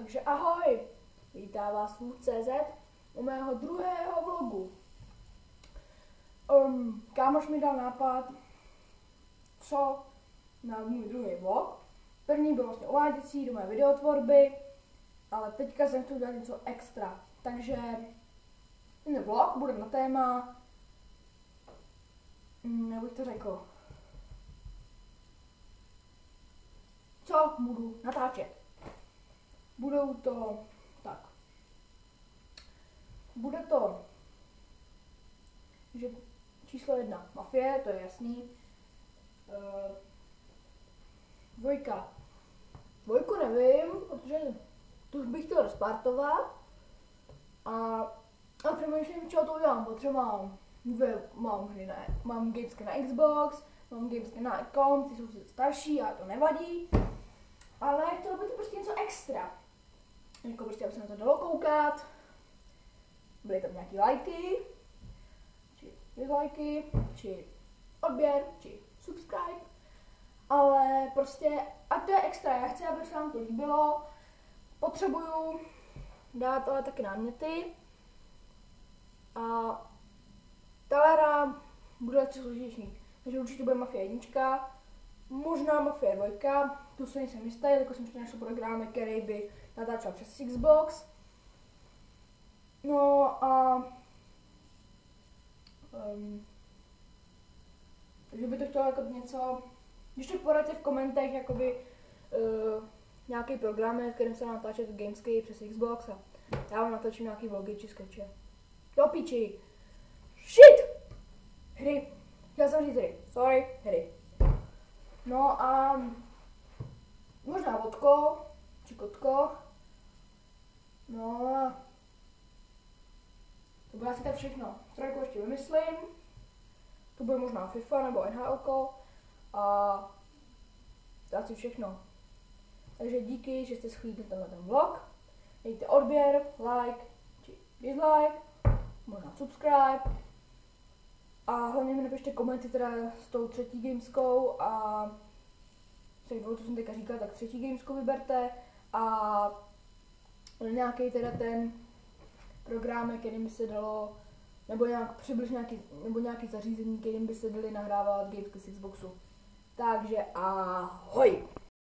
Takže ahoj, vítá vás Vůd.cz u mého druhého vlogu. Kámoš mi dal nápad, co na můj druhý vlog. První byl vlastně uváděcí do mé videotvorby, ale teďka jsem chtěl dělat něco extra. Takže ten vlog bude na téma, jak bych to řekl, co budu natáčet. Budou to, tak, bude to, že číslo 1 mafie, to je jasný, dvojku nevím, protože tu už bych chtěl restartovat, a přemýšlím, čeho to udělám, protože mám gamesky na Xbox, mám gamesky na komp, ty jsou starší a to nevadí, ale chtělo by to prostě něco extra. Jako prostě, aby se na to dalo koukat, byly tam nějaký lajky, či dislajky, či odběr, či subscribe, ale prostě, a to je extra, já chci, aby se nám to líbilo, potřebuju dát ale taky náměty a talera bude lehce složitější, takže určitě bude Mafia 1, možná Mafia 2, tu se nejsem jistý, jako jsem ještě našel program, který by natáčel přes Xbox. No a takže by to chtělo jako něco, když to poradíte v komentech, jakoby nějaký program, kterým se natáčet gamesky přes Xbox a já vám natáčím nějaký vlogy či sketche. Do piči! Shit! Hry. Chtěl jsem říct hry. Sorry, hry. No a možná vodko, či kotko. No a to bude asi tak všechno. Trojku ještě vymyslím. To bude možná FIFA nebo NHL. A to asi všechno. Takže díky, že jste shlídli tenhle vlog. Dejte odběr, like či dislike, možná subscribe. A hlavně mi napište komenty teda s tou třetí gameskou a z těch dvou, co jsem teďka říkala, tak třetí gameskou vyberte a nějaký teda ten program, kterým by se dalo, nebo nějak přibližně nějaký zařízení, kterým by se daly nahrávat gamesky z Xboxu. Takže ahoj!